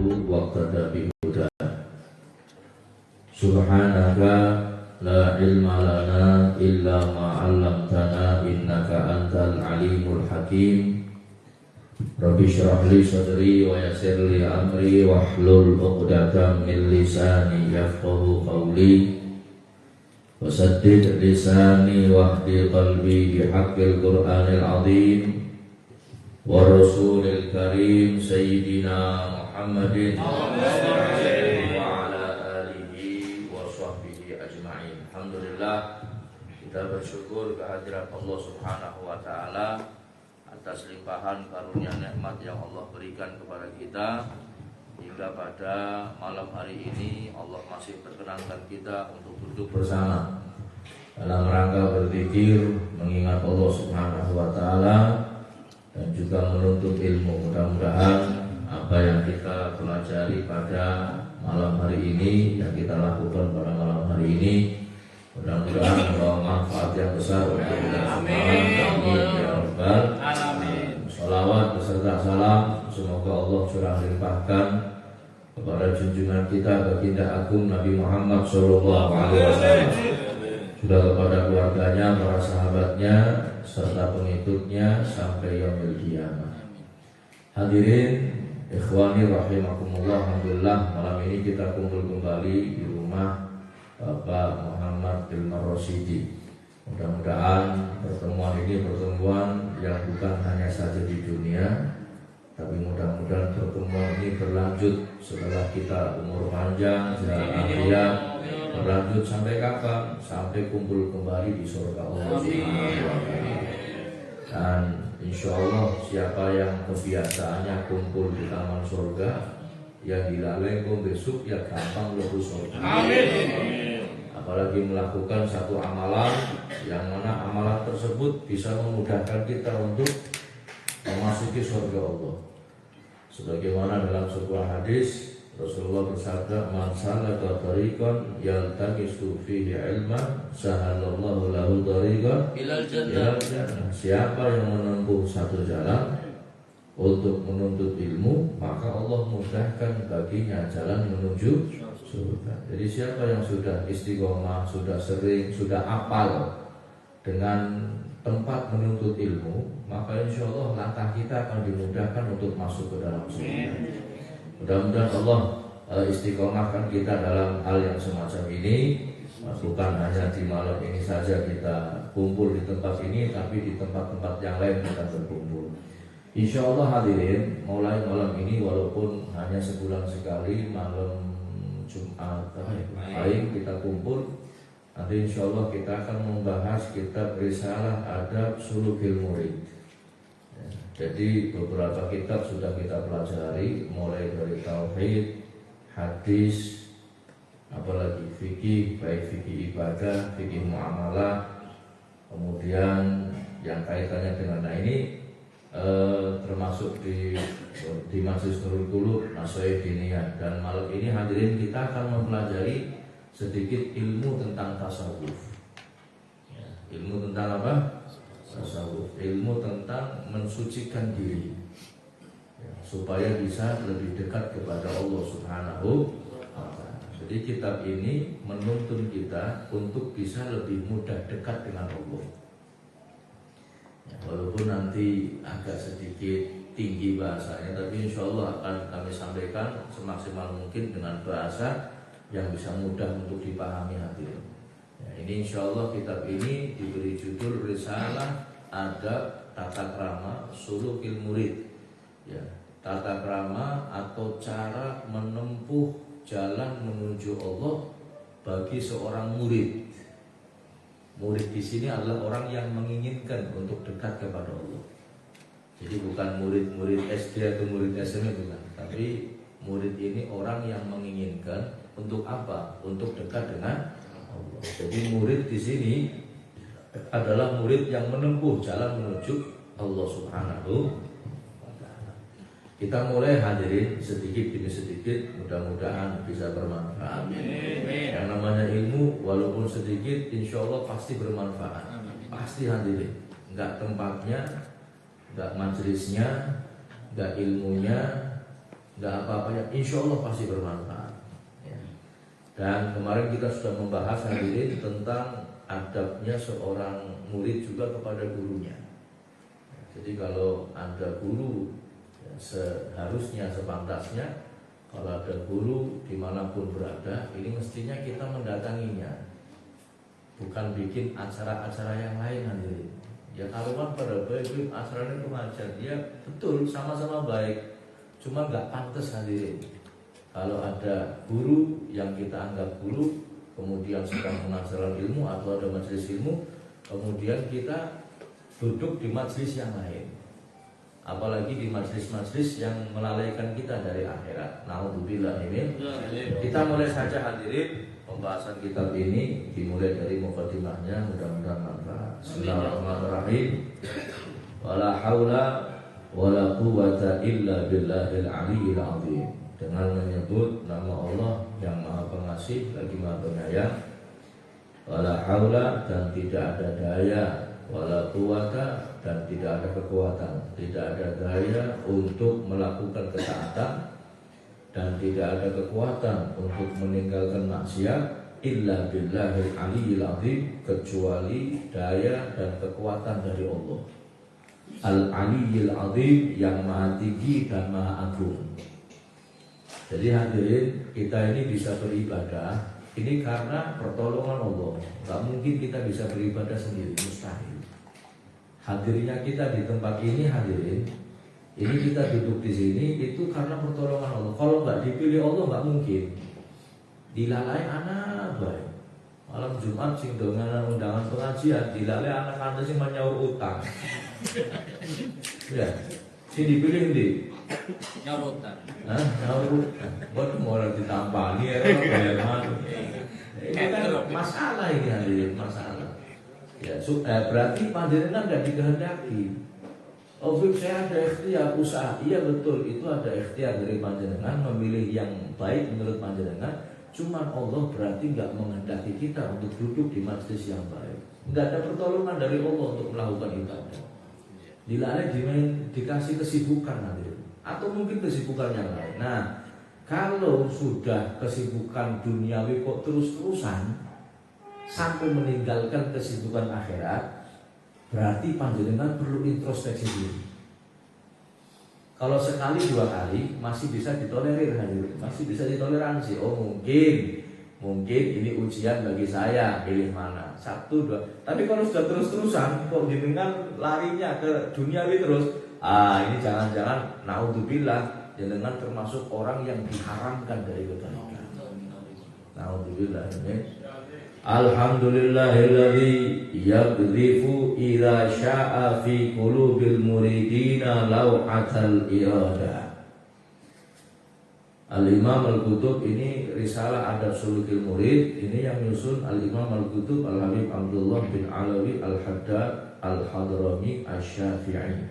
واقتدى بهداه سبحانك لا علم لنا إلا ما علمتنا إنك أنت العليم الحكيم رب اشرح لي صدري ويسر لي أمري واحلل عقدة من لساني يفقهوا قولي وسدد لساني واهدي قلبي بحق القرآن العظيم ورسول الكريم سيدنا محمد وعلى آله وصحبه أجمعين. Alhamdulillah, kita bersyukur kehadirat Allah Subhanahu wa Ta'ala atas limpahan karunia nikmat yang Allah berikan kepada kita, hingga pada malam hari ini Allah masih perkenankan kita untuk duduk bersama dalam rangka berzikir, mengingat Allah Subhanahu wa Ta'ala dan juga menuntut ilmu. Mudah-mudahan apa yang kita pelajari pada malam hari ini, yang kita lakukan pada malam hari ini, mudah-mudahan membawa manfaat yang besar untuk kita semua. Amin ya rabbal alamin. Shalawat beserta salam semoga Allah curah limpahkan kepada junjungan kita baginda agung Nabi Muhammad sallallahu alaihi wasallam, juga kepada keluarganya, para sahabatnya serta pengikutnya sampai yaumil qiyamah. Hadirin ikhwani rahimakumullah, alhamdulillah malam ini kita kumpul kembali di rumah Bapak Muhammad Hilmar Rosyidi. Mudah-mudahan pertemuan ini pertemuan yang bukan hanya saja di dunia, tapi mudah-mudahan pertemuan ini berlanjut setelah kita umur panjang, sehat afiat, berlanjut sampai kapan? Sampai kumpul kembali di surga Allah Subhanahu wa Ta'ala. Dan insya Allah siapa yang kebiasaannya kumpul di taman surga, yang dilalengkan besok ya gampang lebih surga. Amin. Apalagi melakukan satu amalan yang mana amalan tersebut bisa memudahkan kita untuk memasuki surga Allah. Sebagaimana dalam sebuah hadis Rasulullah bersabda, "Man salaka tariqan yaltamisu fihi ilman, sahalallahu lahu tariqan ilal jannah." Siapa yang menempuh satu jalan untuk menuntut ilmu, maka Allah mudahkan baginya jalan menuju surga. Jadi siapa yang sudah istiqomah, sudah sering, sudah apal dengan tempat menuntut ilmu, maka insya Allah langkah kita akan dimudahkan untuk masuk ke dalam surga. Mudah-mudahan Allah istiqomahkan kita dalam hal yang semacam ini. Bukan hanya di malam ini saja kita kumpul di tempat ini, tapi di tempat-tempat yang lain kita berkumpul. Insya Allah hadirin, mulai malam ini walaupun hanya sebulan sekali malam Jumat baik kita kumpul, nanti insya Allah kita akan membahas kitab Risalah Adab Sulukil Murid. Jadi beberapa kitab sudah kita pelajari, mulai dari tauhid, hadis, apalagi fikih, baik fikih ibadah, fikih muamalah, kemudian yang kaitannya dengan ini termasuk di Majelis Nurul Qulub, Nasihat Diniyah. Dan malam ini hadirin kita akan mempelajari sedikit ilmu tentang tasawuf. Ilmu tentang apa? Tasawuf. Ilmu tentang mensucikan diri, supaya bisa lebih dekat kepada Allah Subhanahu wa Ta'ala. Jadi kitab ini menuntun kita untuk bisa lebih mudah dekat dengan Allah. Walaupun nanti agak sedikit tinggi bahasanya, tapi insya Allah akan kami sampaikan semaksimal mungkin dengan bahasa yang bisa mudah untuk dipahami hadirin. Ini insya Allah kitab ini diberi judul Risalah Adab Tata Krama Sulukil Murid. Tata krama atau cara menempuh jalan menuju Allah bagi seorang murid. Murid di sini adalah orang yang menginginkan untuk dekat kepada Allah. Jadi bukan murid-murid SD atau murid SMP bukan, tapi murid ini orang yang menginginkan untuk apa? Untuk dekat dengan Allah. Jadi murid di sini adalah murid yang menempuh jalan menuju Allah Subhanahu wa Ta'ala. Kita mulai hadirin sedikit demi sedikit, mudah-mudahan bisa bermanfaat. Amin. Yang namanya ilmu walaupun sedikit insya Allah pasti bermanfaat. Pasti hadirin. Enggak tempatnya, enggak majelisnya, enggak ilmunya, nggak apa-apanya, insya Allah pasti bermanfaat. Ya. Dan kemarin kita sudah membahas hadirin tentang adabnya seorang murid juga kepada gurunya. Jadi kalau ada guru, ya, seharusnya sepantasnya kalau ada guru dimanapun berada, ini mestinya kita mendatanginya, bukan bikin acara-acara yang lain hadirin. Ya karuan pada baik acaranya itu ngajar, dia betul sama-sama baik, cuma nggak pantas hadirin. Kalau ada guru yang kita anggap guru, kemudian sedang mengajarkan ilmu atau ada majelis ilmu, kemudian kita duduk di majelis yang lain, apalagi di majelis-majelis yang melalaikan kita dari akhirat. Naudzubillah min. Kita mulai saja hadirin pembahasan kitab ini, dimulai dari mukadimahnya, mudah-mudahan manfaat. Bismillahirrahmanirrahim. Wala haula wala quwwata illa billahil aliyyil azim. Dengan menyebut nama Allah yang Maha Pengasih lagi Maha Penyayang. Wala haula, dan tidak ada daya, wala quwwata, dan tidak ada kekuatan, tidak ada daya untuk melakukan ketaatan, dan tidak ada kekuatan untuk meninggalkan maksiat, illa billahil aliyyil azim, kecuali daya dan kekuatan dari Allah Al-Aliyyil Azim, yang maha tinggi dan maha agung. Jadi hadirin, kita ini bisa beribadah ini karena pertolongan Allah. Gak mungkin kita bisa beribadah sendiri, mustahil. Hadirnya kita di tempat ini hadirin, ini kita duduk di sini itu karena pertolongan Allah. Kalau nggak dipilih Allah nggak mungkin. Dilalai anak baik. Malam Jumat sing dengan undangan pengajian, dilalai anak-anak sing menyaur utang. Ya, sing dipilih di nyaur utang. Nyaur utang. Buat mau ditampani ya, bayar mana? Ini kan masalah ini hadirin, masalah. Ya, berarti panjenengan nggak dikehendaki. Oh, saya ada ikhtiar usaha. Iya betul, itu ada ikhtiar dari panjenengan memilih yang baik menurut panjenengan. Cuman Allah berarti nggak menghendaki kita untuk duduk di majelis yang baik. Nggak ada pertolongan dari Allah untuk melakukan ibadah. Dilalai dikasih kesibukan nanti, atau mungkin kesibukan yang lain. Nah, kalau sudah kesibukan duniawi kok terus-terusan sampai meninggalkan kesibukan akhirat, berarti panjenengan perlu introspeksi diri. Kalau sekali dua kali masih bisa ditolerir, masih bisa ditoleransi. Oh mungkin ini ujian bagi saya, pilih mana, satu dua. Tapi kalau sudah terus-terusan kok jenengan larinya ke duniawi terus, ini jangan-jangan naudzubillah, jenengan termasuk orang yang diharamkan dari kebaikan. Naudzubillah. Alhamdulillahilladzi yaqdhifu idza syaa fi qulubil muridina law'atal irada. Al-Imam Al-Qutub, ini risalah Adab Sulukil Murid, ini yang nyusun Al-Imam Al-Qutub Al-Habib Abdullah bin Alawi Al-Haddad Al-Hadrami Asy-Syafi'i.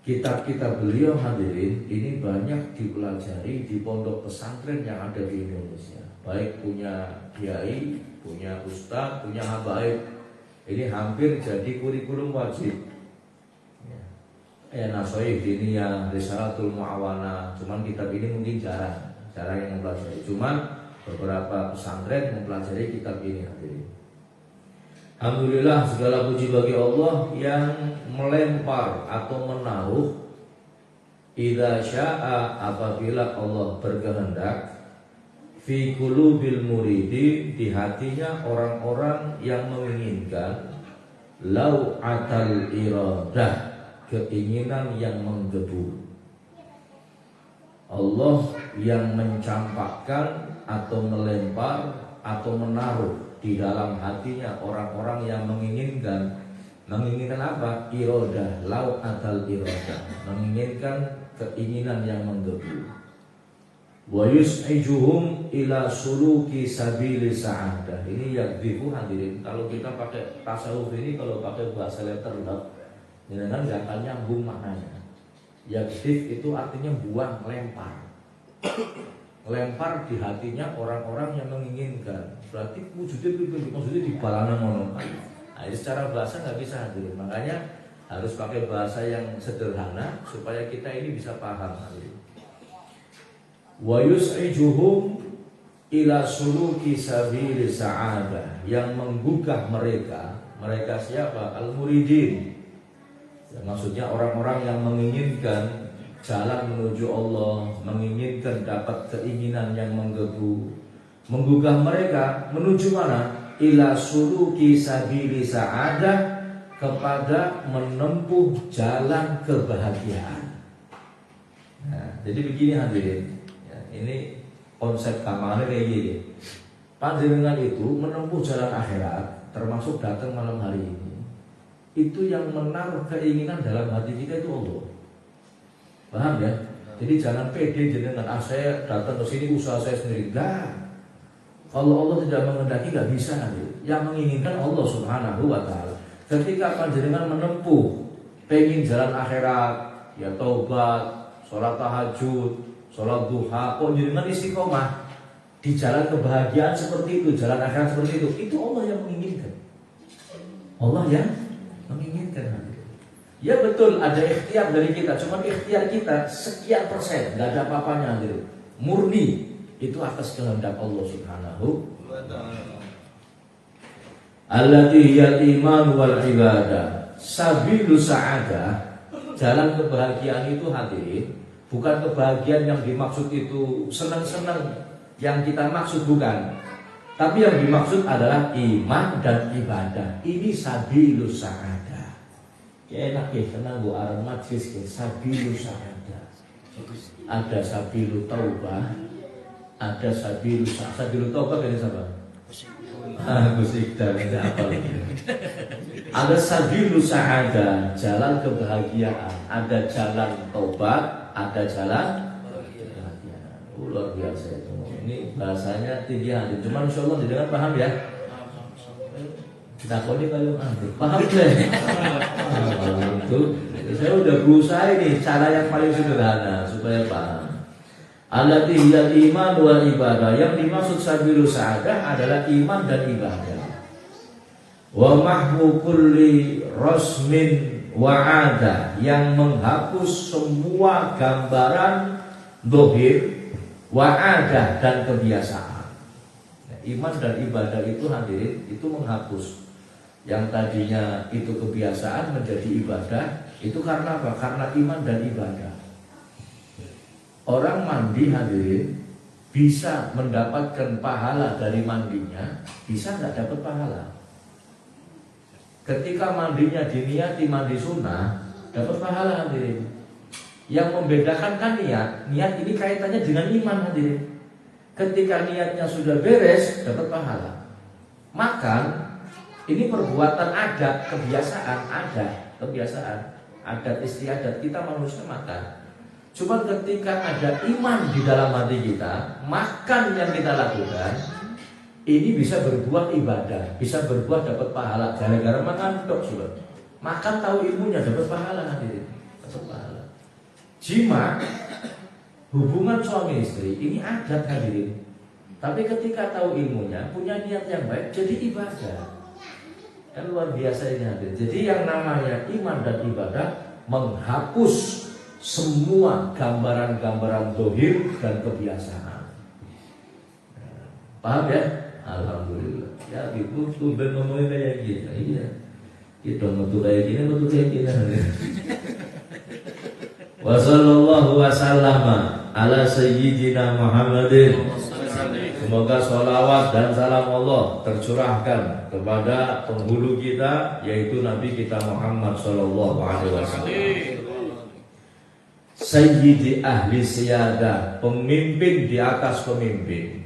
Kitab-kitab beliau hadirin ini banyak dipelajari di pondok pesantren yang ada di Indonesia. Baik punya kiai, punya ustadz, punya habaib. Ini hampir jadi kurikulum wajib. Nasoih diniyah, Risalatul Mu'awana. Cuman kitab ini mungkin jarang yang mempelajari. Cuman beberapa pesantren mempelajari kitab ini hadirin. Alhamdulillah, segala puji bagi Allah yang melempar atau menaruh idza syaa, apabila Allah berkehendak, fi qulubil muridi, di hatinya orang-orang yang menginginkan, lau'atal iradah, keinginan yang menggebu. Allah yang mencampakkan atau melempar atau menaruh di dalam hatinya orang-orang yang menginginkan apa? Iradah, lau'atal iradah, menginginkan keinginan yang menggebu. Wa yus'ijuhum ila suluki sabili sa'adah. Ini yakdzifu hadirin. Kalau kita pakai tasawuf ini, kalau pakai bahasa letterlock, jangan nggak akan nyambung maknanya. Yakdzif itu artinya buang, lempar. Lempar di hatinya orang-orang yang menginginkan. Berarti maksudnya di balana mono. Nah, secara bahasa nggak bisa hadirin. Makanya harus pakai bahasa yang sederhana supaya kita ini bisa paham hadirin. wa yus'ijuhum ila suluki sabili sa'adah, yang menggugah mereka siapa? Al-muridin. Ya, maksudnya orang-orang yang menginginkan jalan menuju Allah, menginginkan dapat keinginan yang menggebu, menggugah mereka menuju mana? Ila suluki sabili sa'adah, kepada menempuh jalan kebahagiaan. Nah, jadi begini hadirin, ya, ini konsep kamarnya kayak gini. Panjenengan itu menempuh jalan akhirat, termasuk datang malam hari ini. Itu yang menaruh keinginan dalam hati kita itu Allah. Paham ya? Jadi jangan pede jenengan, saya datang ke sini usaha saya sendiri. Enggak. Kalau Allah tidak menghendaki nggak bisa nanti. Yang menginginkan Allah Subhanahu wa taala. Ketika panjenengan menempuh pengen jalan akhirat, ya taubat, sholat tahajud, sholat duha, kok jenengan istiqomah di jalan kebahagiaan seperti itu, jalan akhirat seperti itu Allah yang menginginkan. Allah yang menginginkan. Ya betul, ada ikhtiar dari kita, cuma ikhtiar kita sekian persen, nggak ada apa-apanya gitu. Murni itu atas kehendak Allah Subhanahu wa taala. Allati hiyal iman wal ibadah. Sabilu sa'adah, jalan kebahagiaan itu hadirin, bukan kebahagiaan yang dimaksud itu senang-senang yang kita maksud, bukan. Tapi yang dimaksud adalah iman dan ibadah. Ini sabilu sa'adah. Ya enak ya, karena gua arang majlis ya, sabilu sa'adah. Ada sabilu taubah, ada sabilu sa'adah. Sabilu taubah dari siapa? Gus Iqdal, apa lagi? Ada sabilu sa'adah, jalan kebahagiaan. Ada jalan taubat, ada jalan kebahagiaan. Luar biasa itu. Ini bahasanya tinggi hati. Cuma insya Allah didengar paham ya. Kita kali kalau nanti paham deh. Itu saya udah berusaha ini cara yang paling sederhana supaya paham. Allati hiyal iman wal ibadah, yang dimaksud sabilu sa'adah adalah iman dan ibadah. Wa mahwu kulli rasmin wa 'adah, yang menghapus semua gambaran dohir, wa 'adah dan kebiasaan. Nah, iman dan ibadah itu hadirin, itu menghapus yang tadinya itu kebiasaan menjadi ibadah. Itu karena apa? Karena iman dan ibadah. Orang mandi hadirin bisa mendapatkan pahala dari mandinya, bisa nggak dapat pahala. Ketika mandinya diniati mandi sunnah, dapat pahala hadirin. Yang membedakan kan niat ini kaitannya dengan iman hadirin. Ketika niatnya sudah beres, dapat pahala. Makan ini perbuatan adat, kebiasaan, adat istiadat kita manusia makan. Cuma ketika ada iman di dalam hati kita, makan yang kita lakukan ini bisa berbuah ibadah, bisa berbuah dapat pahala. Gara-gara makan dok sudah. Makan tahu ilmunya dapat pahala hadirin, dapat pahala. Jima, hubungan suami istri ini adat hadirin. Tapi ketika tahu ilmunya, punya niat yang baik, jadi ibadah. Kan luar biasa ini hadirin. Jadi yang namanya iman dan ibadah menghapus semua gambaran-gambaran dohir dan kebiasaan. Paham ya? Alhamdulillah. Ya gitu, tumben ngomongin kayak gini. Iya. Kita betul kayak gini. Wa sallallahu wa sallama ala sayyidina Muhammadin. Semoga sholawat dan salam Allah tercurahkan kepada penghulu kita, yaitu Nabi kita Muhammad sallallahu alaihi wasallam. Sayyidi ahli siyadah, pemimpin di atas pemimpin.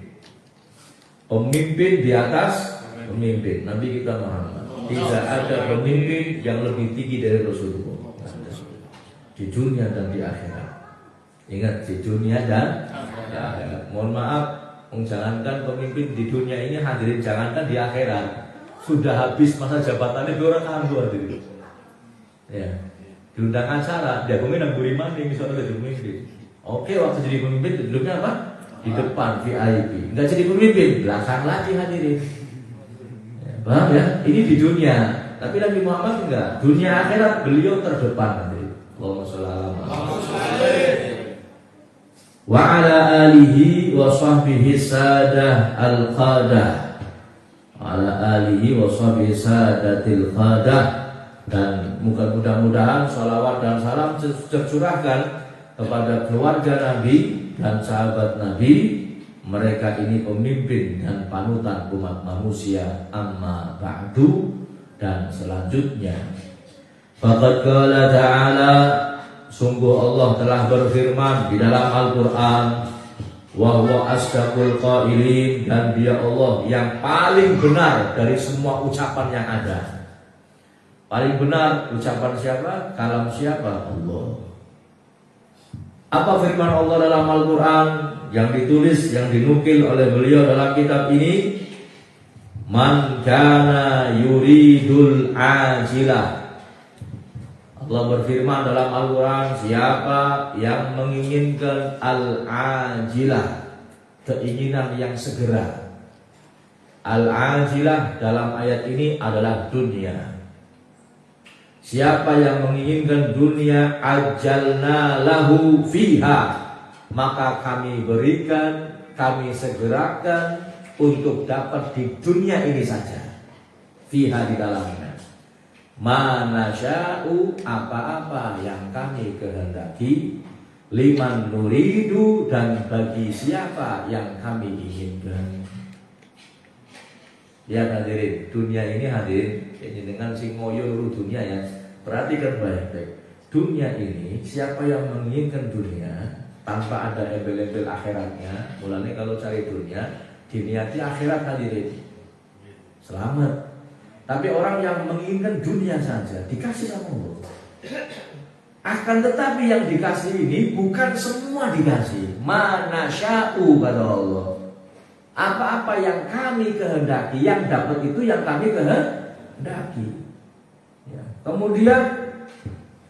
Pemimpin di atas pemimpin, Nabi kita Muhammad. Tidak ada pemimpin yang lebih tinggi dari Rasulullah di dunia dan di akhirat. Ingat, di dunia dan di akhirat. Mohon maaf, jangankan pemimpin di dunia ini hadirin, jangankan di akhirat. Sudah habis masa jabatannya orang nganggur hadirin. Ya. Diundang acara, dia pemimpin nang buri mandi misalnya jadi pemimpin. Oke, waktu jadi pemimpin duduknya apa? Di depan VIP. Enggak jadi pemimpin, belakang lagi hadirin. Ya, paham ya? Ini di dunia. Tapi Nabi Muhammad enggak. Dunia akhirat beliau terdepan hadirin. Allahumma sholli ala Muhammad. wa ala alihi wa sahbihi sadah al-qadah, ala alihi wa sahbihi sadatil qadah. Dan mudah-mudahan salawat dan salam tercurahkan kepada keluarga Nabi dan sahabat Nabi. Mereka ini pemimpin dan panutan umat manusia. Amma ba'du, dan selanjutnya, faqad qala ta'ala, sungguh Allah telah berfirman di dalam Al-Quran, wa huwa asdaqul qailin, dan Dia Allah yang paling benar dari semua ucapan yang ada. Paling benar ucapan siapa? Kalam siapa? Allah. Apa firman Allah dalam Al-Quran yang ditulis, yang dinukil oleh beliau dalam kitab ini? Man kana yuridul ajilah. Allah berfirman dalam Al-Quran, siapa yang menginginkan al-ajilah, keinginan yang segera. Al-ajilah dalam ayat ini adalah dunia. Siapa yang menginginkan dunia, ajalna lahu fiha, maka kami berikan, kami segerakan untuk dapat di dunia ini saja. Fiha, di dalamnya. Mana sya'u, apa-apa yang kami kehendaki. Liman nuridu, dan bagi siapa yang kami inginkan. Ya hadirin, dunia ini hadirin, ini dengan sing moyo luru dunia ya. Perhatikan baik-baik. Dunia ini, siapa yang menginginkan dunia tanpa ada embel-embel akhiratnya, mulanya kalau cari dunia diniati akhirat hadirin, selamat. Tapi orang yang menginginkan dunia saja dikasih sama Allah. Akan tetapi yang dikasih ini bukan semua dikasih. Mana sya'u, kata Allah. Apa-apa yang kami kehendaki, yang dapat itu yang kami kehendaki. Ya. Kemudian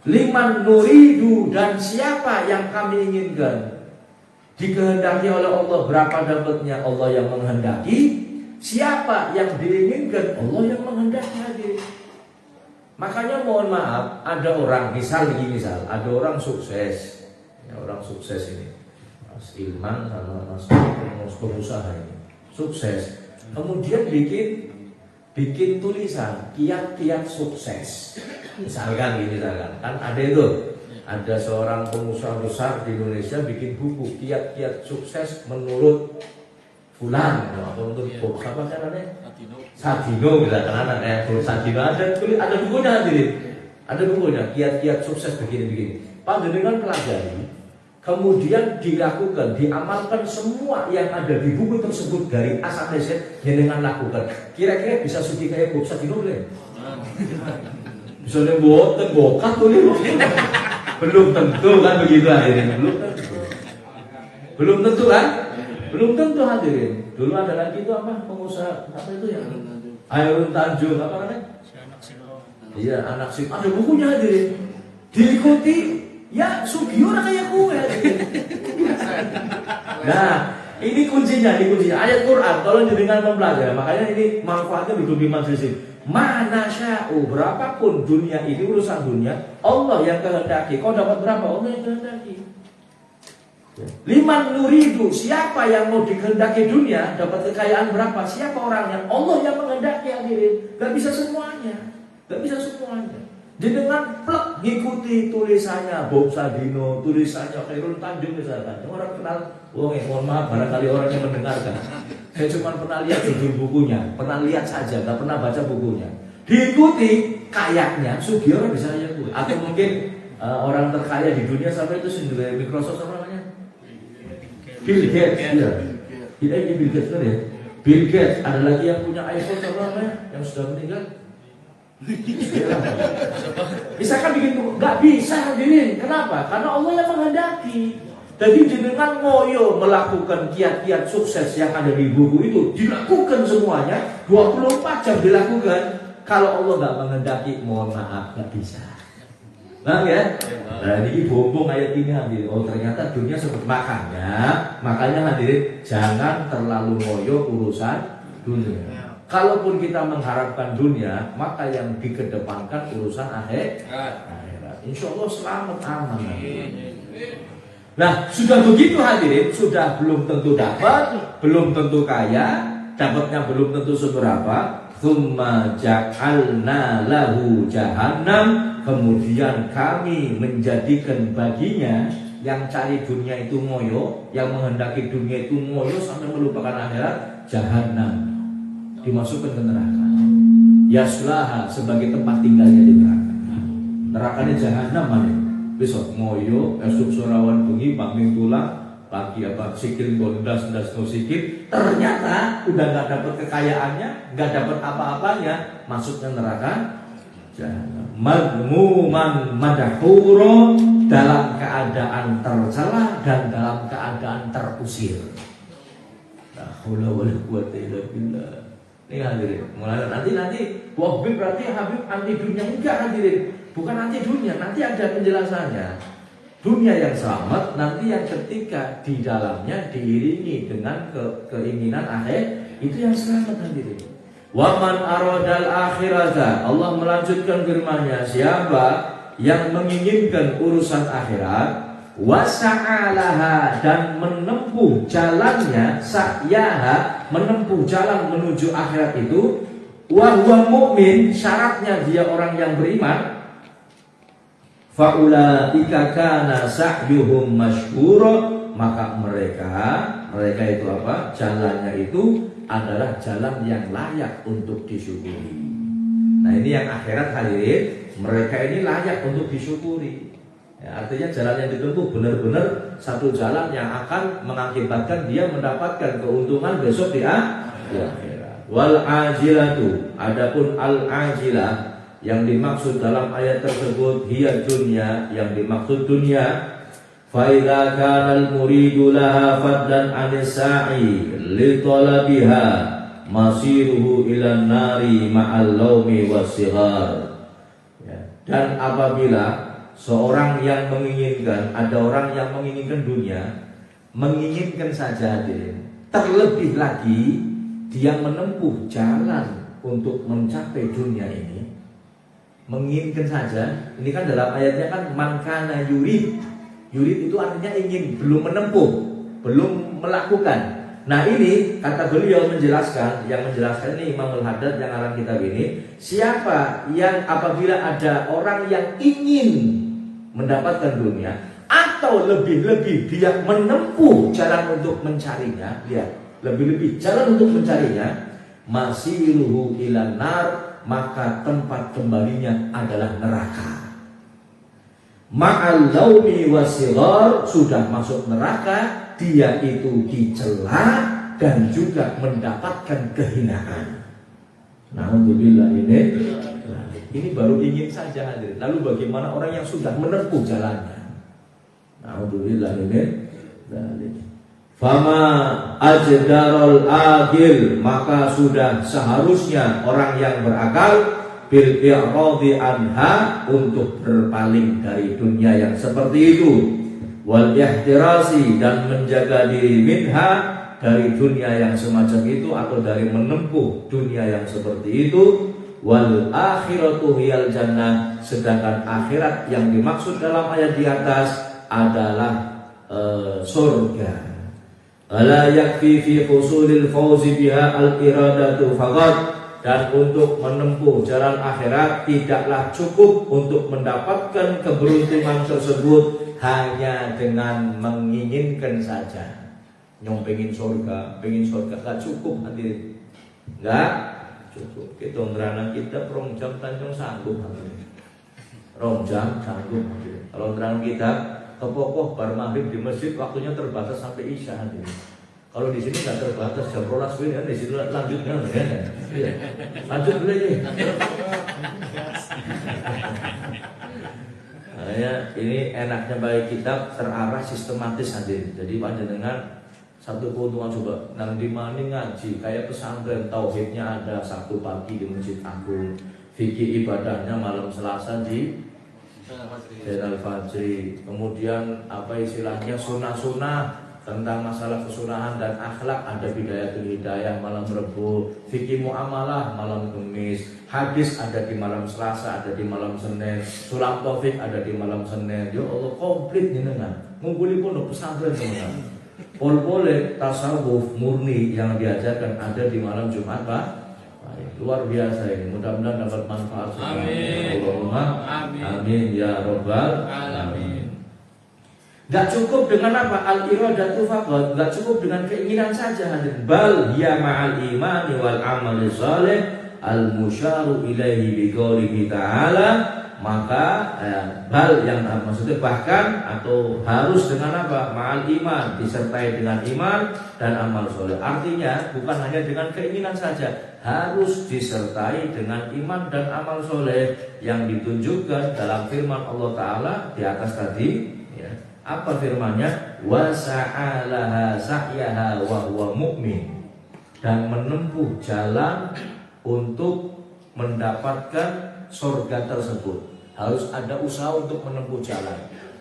liman nuridu, dan siapa yang kami inginkan, dikehendaki oleh Allah. Berapa dapatnya? Allah yang menghendaki. Siapa yang diinginkan? Allah yang menghendaki. Makanya mohon maaf, ada orang misal ada orang sukses, ya, orang sukses ini, Mas Ilman sama Mas pengusaha ini sukses, kemudian bikin tulisan kiat-kiat sukses. Misalkan kan ada itu, ada seorang pengusaha besar di Indonesia bikin buku kiat-kiat sukses menurut Fulan, atau menurut apa caranya? Sadino, misalkan anak kayak Sadino, ada bukunya hadirin, ada bukunya kiat-kiat sukses begini-begini. Panjenengan pelajari, kemudian dilakukan, diamalkan semua yang ada di buku tersebut dari A sampai Z, jenengan lakukan. Kira-kira bisa suci kayak Bob Sadino boleh? Bisa nemboten bokat tuh nih. Belum tentu kan begitu hadirin, belum tentu kan? Belum tentu hadirin. Dulu ada lagi itu apa, pengusaha apa itu ya? Hairun Tanjung apa namanya? Iya, anak sih. Ada bukunya hadirin. Diikuti. Ya, Sugio kayak gue. Nah, ini kuncinya, ayat Quran. Tolong dengan mempelajari. Makanya ini manfaatnya duduk di majelis ini. Mana sya'u, berapapun dunia ini, urusan dunia, Allah yang kehendaki. Kau dapat berapa? Allah yang kehendaki. Liman nuridu, siapa yang mau dikehendaki dunia, dapat kekayaan berapa? Siapa orangnya? Allah yang menghendaki hadirin. Gak bisa semuanya. Dengan plek ngikuti tulisannya Bob Sadino, tulisannya Hairun Tanjung misalkan. Orang kenal, mohon maaf barangkali orang yang mendengarkan. Saya cuma pernah lihat judul bukunya, pernah lihat saja, gak pernah baca bukunya. Diikuti, kayaknya Sugio bisa aja gue. Atau mungkin orang terkaya di dunia sampai itu sendiri Microsoft apa namanya? Bill Gates, iya. Ini Bill Gates kan ya? Bill Gates, ada lagi yang punya iPhone apa namanya? Yang sudah meninggal? Misalkan bikin buku, nggak bisa hadirin. Kenapa? Karena Allah yang menghendaki. Jadi dengan ngoyo melakukan kiat-kiat sukses yang ada di buku itu, dilakukan semuanya, 24 jam dilakukan. Kalau Allah nggak menghendaki, mohon maaf, nggak bisa. Nah ya, nah ini bombong ayat ini hadirin. Oh ternyata dunia seperti makanya hadirin jangan terlalu ngoyo urusan dunia. Kalaupun kita mengharapkan dunia, maka yang dikedepankan urusan akhirat. Insya Allah selamat aman. Nah, sudah begitu hadirin, sudah belum tentu dapat, belum tentu kaya, dapatnya belum tentu seberapa. Tsumma ja'alna lahu jahannam, kemudian kami menjadikan baginya yang cari dunia itu ngoyo, yang menghendaki dunia itu ngoyo sampai melupakan akhirat, jahannam, dimasukkan ke neraka. Yaslaha, sebagai tempat tinggalnya di neraka. Nerakanya jahannam mana? Besok ngoyo, esok sorawan bengi, paming tulang, pagi apa sikil gondas no sikil, ternyata udah nggak dapat kekayaannya, nggak dapat apa-apanya, masuknya neraka jahannam. Madmuman madhuro, dalam keadaan tercela dan dalam keadaan terusir. La haula wala quwwata illa billah. Ini hadirin, mulai nanti Habib berarti Habib anti dunia, enggak hadirin, bukan anti dunia, nanti ada penjelasannya. Dunia yang selamat nanti yang ketika di dalamnya diiringi dengan keinginan akhir, itu yang selamat hadirin. Waman aradal akhirata, Allah melanjutkan firman-Nya, siapa yang menginginkan urusan akhirat, wasa'alaha, dan menempuh jalannya, sa'yaha, menempuh jalan menuju akhirat itu, wa huwa mu'min, syaratnya dia orang yang beriman, faulaika kana sa'yuhum masyhura, maka mereka itu apa? Jalannya itu adalah jalan yang layak untuk disyukuri. Nah, ini yang akhirat hadirin, mereka ini layak untuk disyukuri. Ya, artinya jalan yang ditempuh benar-benar satu jalan yang akan mengakibatkan dia mendapatkan keuntungan besok di akhirat. Wal ajilatu, adapun al ajilah yang dimaksud dalam ayat tersebut hiya dunya, yang dimaksud dunia. Fa idza kana al muridu laha fadlan an sa'i li talabiha masiruhu ila nari ma'al laumi wasighar. Ya, dan apabila seorang yang menginginkan, ada orang yang menginginkan dunia, menginginkan saja hadirin, terlebih lagi dia menempuh jalan untuk mencapai dunia ini, menginginkan saja. Ini kan dalam ayatnya kan man kana yurid. Yurid itu artinya ingin, belum menempuh, belum melakukan. Nah, ini kata beliau menjelaskan, yang menjelaskan ini Imam Al-Haddad yang alam kitab ini, siapa yang apabila ada orang yang ingin mendapatkan dunia, atau lebih-lebih dia menempuh jalan untuk mencarinya, lihat, lebih-lebih jalan untuk mencarinya, masiruhu ilan nar, maka tempat kembalinya adalah neraka. Ma'al laumi wasighar, sudah masuk neraka, dia itu dicela dan juga mendapatkan kehinaan. Alhamdulillah, ini baru ingin saja hadirin. Lalu bagaimana orang yang sudah menempuh jalannya? Alhamdulillah, fama ajdarul aqil, maka sudah seharusnya orang yang berakal bil i'radi anha, untuk berpaling dari dunia yang seperti itu, wal ihtirasi, dan menjaga diri minha, dari dunia yang semacam itu atau dari menempuh dunia yang seperti itu, wal akhiratu hiyal jannah, sedangkan akhirat yang dimaksud dalam ayat di atas adalah surga. Ala yakfi fi husulil fawzi biha al iradatu faqat, dan untuk menempuh jalan akhirat tidaklah cukup untuk mendapatkan keberuntungan tersebut hanya dengan menginginkan saja. Pengen surga gak cukup hadirin, gak cukup. Kita ngerana kita rong jam tanjung sanggup hadirin, rong jam sanggup hadirin. Kalau ngerana kita kepokoh bar maghrib di masjid, waktunya terbatas sampai isya hadirin. Kalau di sini nggak terbatas jam 12 ya, di situ lanjutnya ya. Lanjut dulu ini. Ini enaknya bagi kitab terarah sistematis hadirin. Jadi panjenengan satu keuntungan coba nang di mana ngaji kayak pesantren, tauhidnya ada Sabtu pagi di Masjid Agung, fikih ibadahnya malam Selasa di Zainal Fajri. Kemudian apa istilahnya sunah-sunah tentang masalah kesunahan dan akhlak ada Bidayatul Hidayah malam Rebo, fikih muamalah malam Kamis, hadis ada di malam Selasa, ada di malam Senin, Sulam Taufik ada di malam Senin. Ya Allah, komplit jenengan. ngumpuli pondok pesantren teman-teman. Pol-pole tasawuf murni yang diajarkan ada di malam Jumat Pak. Luar biasa ini. Mudah-mudahan dapat manfaat semua. Allahumma amin ya robbal alamin. Gak cukup dengan apa? Al-iradatu faqat. Gak cukup dengan keinginan saja. Bal hiya ma'al imani wal amali shalih al-musyaru ilaihi biqaulihi ta'ala. Maka bal yang maksudnya bahkan atau harus dengan apa? Ma'al iman, disertai dengan iman dan amal soleh. Artinya bukan hanya dengan keinginan saja, harus disertai dengan iman dan amal soleh yang ditunjukkan dalam firman Allah Ta'ala di atas tadi ya. Apa firmannya? Wa sa'alaha sa'yaha wa huwa mu'min. Dan menempuh jalan untuk mendapatkan surga tersebut. Harus ada usaha untuk menempuh jalan,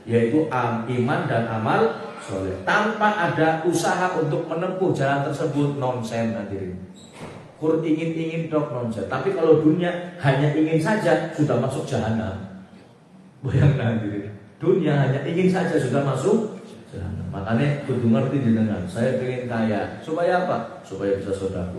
yaitu iman dan amal soleh. Tanpa ada usaha untuk menempuh jalan tersebut, nonsen hadirin. Kur ingin dok nonsen. Tapi kalau dunia hanya ingin saja sudah masuk jahanam. Bayangkan hadirin, dunia hanya ingin saja sudah masuk jahanam. Makanya kudu ngerti jenengan. Saya pengen kaya, supaya apa? Supaya bisa sedekah.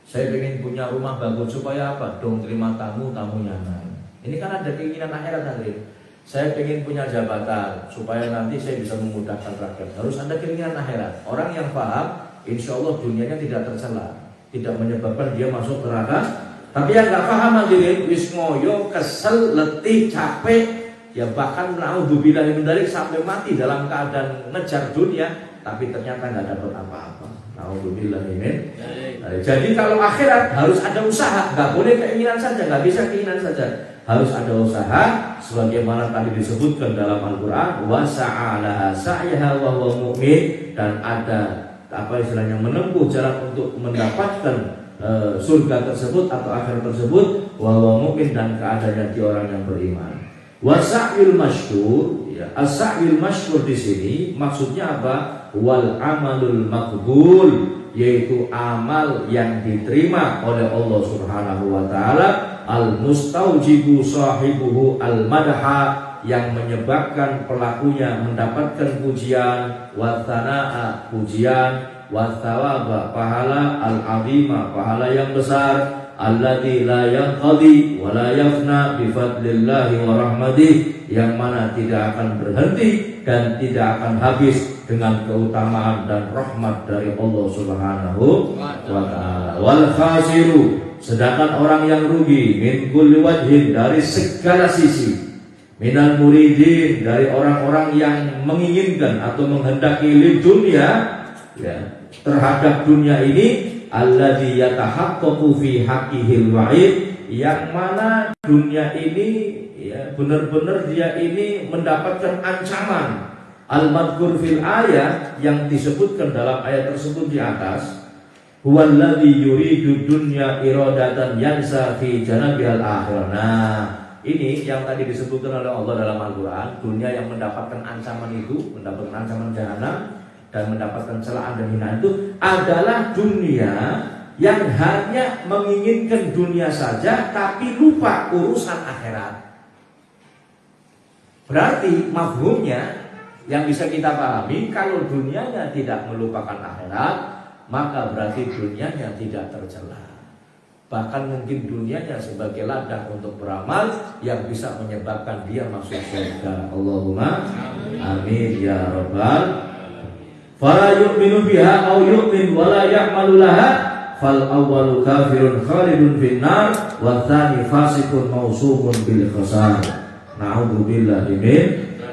Saya pengen punya rumah bagus, supaya apa? Dong terima tamu nyaman. Ini kan ada keinginan akhirat nanti. Saya ingin punya jabatan supaya nanti saya bisa memudahkan rakyat. Harus ada keinginan akhirat. Orang yang paham, insya Allah dunianya tidak tercela, tidak menyebabkan dia masuk neraka. Tapi yang nggak paham nanti, wis ngoyo, kesel, letih, capek, ya bahkan naudzubillah min dzalik sampai mati dalam keadaan ngejar dunia, tapi ternyata nggak dapat apa-apa. Naudzubillah min. Jadi kalau akhirat harus ada usaha, nggak boleh keinginan saja, nggak bisa keinginan saja. Harus ada usaha sebagaimana tadi disebutkan dalam Al-Qur'an wa sa'alaha sa'yaha wa huwa mu'min, dan ada apa istilahnya menempuh jalan untuk mendapatkan surga tersebut atau akhirat tersebut wa huwa mu'min, dan keadaannya dia orang yang beriman. Wa sa'yul masyhur ya, as-sa'yul masyhur di sini maksudnya apa? Wal amalul maqbul, yaitu amal yang diterima oleh Allah Subhanahu wa taala, al-mustaujibu sahibuhu al-madha, yang menyebabkan pelakunya mendapatkan pujian, wa thanaa pujian, wa thawaba pahala, al-azima pahala yang besar, alladzi la yanqadi wa la yafna bi fadlillahi wa rahmatih, yang mana tidak akan berhenti dan tidak akan habis dengan keutamaan dan rahmat dari Allah Subhanahu wa taala. Wal khasiru, sedangkan orang yang rugi, min kulli wajhin, dari segala sisi, minal muridin, dari orang-orang yang menginginkan atau menghendaki lid dunia ya, terhadap dunia ini, alladzi yatahaqqaqu fi haqqihil wa'id, yang mana dunia ini ya benar-benar dia ini mendapatkan ancaman. Al-madhkur fil ayat, yang disebutkan dalam ayat tersebut di atas, huwallazi yuridu dunya iradatan yansa fi janabihal akhirah. Nah, ini yang tadi disebutkan oleh Allah dalam Al-Qur'an, dunia yang mendapatkan ancaman itu, mendapatkan ancaman jahanam dan mendapatkan celaan dan hinaan itu adalah dunia yang hanya menginginkan dunia saja tapi lupa urusan akhirat. Berarti mafhumnya yang bisa kita pahami, kalau dunianya tidak melupakan akhirat, maka berarti dunianya tidak tercela. Bahkan mungkin dunianya sebagai ladang untuk beramal yang bisa menyebabkan dia masuk surga. Allahumma amin ya rabbal. Fala yu'minu biha aw yu'min wa la ya'malu laha, fal awwalu kafirun khalidun finnar, wa tsani fasiqun mausumun bil khasar. Na'udzubillahi min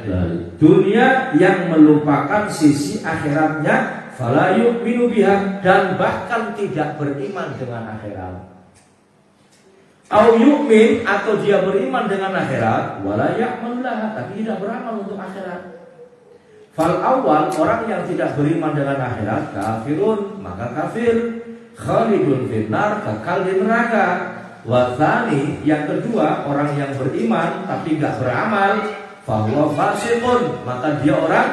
dzalik. Dunia yang melupakan sisi akhiratnya, fala yu'minu biha, dan bahkan tidak beriman dengan akhirat. Au yu'min, atau dia beriman dengan akhirat, wala ya'mal laha, tapi tidak beramal untuk akhirat. Fal awal, orang yang tidak beriman dengan akhirat, kafirun, maka kafir, khalidun finnar, kekal di neraka. Wa tsani, yang kedua, orang yang beriman tapi enggak beramal, fahuwa fasiqun, maka dia orang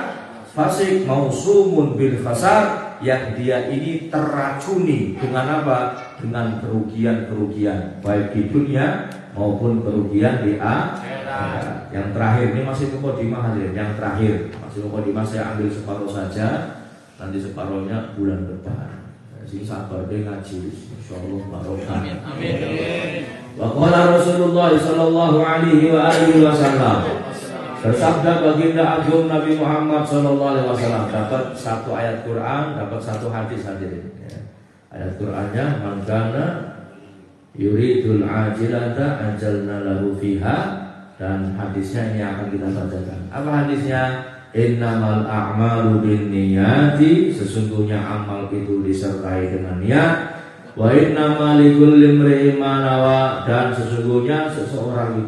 fasik, mausumun bil khasar, yang dia ini terracuni dengan apa? Dengan kerugian-kerugian baik di dunia maupun kerugian di akhirat. Yang terakhir ini masih mukadimah hadirin, yang terakhir Hasil mukadimah saya ambil separuh saja, nanti separuhnya bulan depan. Sing sabar deh ngaji, insyaallah barokah. Amin. Amin. Wa qala Rasulullah sallallahu alaihi wa alihi wasallam. Bersabda baginda agung Nabi Muhammad sallallahu alaihi wasallam, dapat satu ayat Quran, dapat satu hadis hadirin. Ayat Qurannya, man kana yuridul ajilata ajalna lahu fiha, dan hadisnya ini akan kita bacakan. Apa hadisnya? Innamal a'malu binniyati, sesungguhnya amal itu disertai dengan niat. Wa innamal likulli imri'in ma nawa, dan sesungguhnya seseorang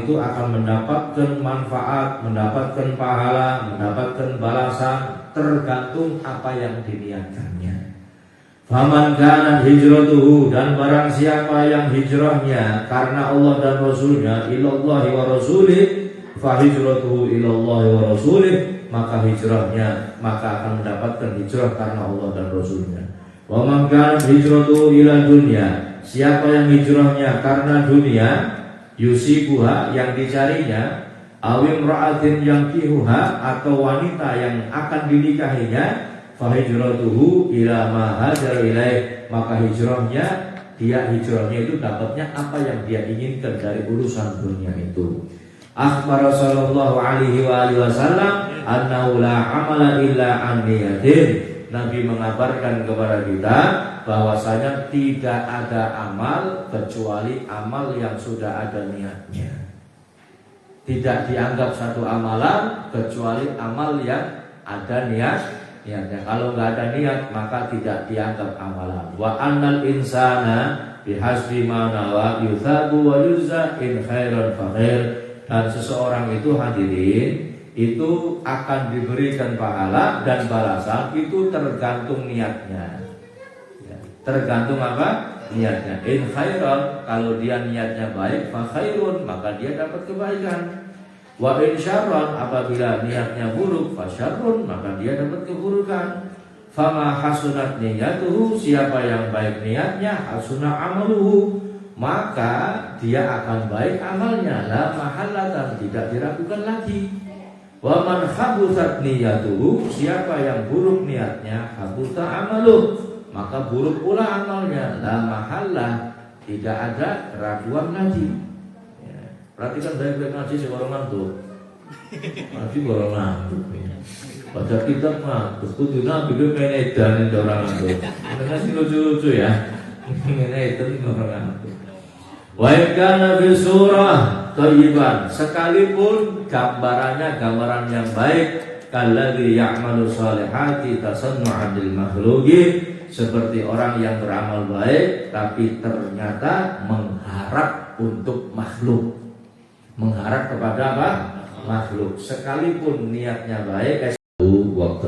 itu akan mendapatkan manfaat, mendapatkan pahala, mendapatkan balasan tergantung apa yang diniatkannya. Faman kanat hijratuhu, dan barang siapa yang hijrahnya karena Allah dan Rasulnya, ilallahi wa rasulih, fa hijratuhu ilallahi wa rasulih, maka hijrahnya akan mendapatkan hijrah karena Allah dan Rasulnya. Wa man kanat hijratuhu ila dunya, siapa yang hijrahnya karena dunia, yusibuha, yang dicarinya, awim ra'atin yang kihuha, atau wanita yang akan dinikahinya, fa hijratuhu ila ma hajar ilaih, maka hijrahnya itu dapatnya apa yang dia inginkan dari urusan dunia itu. Akhbar sallallahu alaihi wa alihi wasallam annahu la amala illa an niyatin. Nabi mengabarkan kepada kita bahwasanya tidak ada amal kecuali amal yang sudah ada niatnya. Tidak dianggap satu amalan kecuali amal yang ada niatnya. Kalau nggak ada niat maka tidak dianggap amalan. Wa annal insana bihasbi ma nawa yuthabu wa yujza in khairan fa khair. Dan seseorang itu hadirin itu akan diberikan pahala dan balasan itu tergantung niatnya. Tergantung apa? Niatnya. In khairan, kalau dia niatnya baik, fa khairun, maka dia dapat kebaikan. Wa in syarran, apabila niatnya buruk, fa syarrun, maka dia dapat keburukan. Fama hasunat niyatuhu, siapa yang baik niatnya, hasunah amaluhu, maka dia akan baik amalnya, la mahallatan, tidak diragukan lagi. Wa man khabuthat niyatuhu, siapa yang buruk niatnya, khabutha amaluh, maka buruk pula amalnya, la mahallah, tidak ada keraguan lagi. Perhatikan baik-baik ngaji seorang ngantuk. Ngaji orang ngantuk. Baca kitab ngantuk. Kudu nabi gue main edan itu orang ngantuk. Ngasih lucu-lucu ya. Main edan orang ngantuk. Wa kana fi surah thayyiban, sekalipun gambarannya gambaran yang baik, kalladzi ya'malu shalihati tasannu'an lil makhluqin, seperti orang yang beramal baik tapi ternyata mengharap untuk makhluk. Mengharap kepada apa? Makhluk. Sekalipun niatnya baik, waktu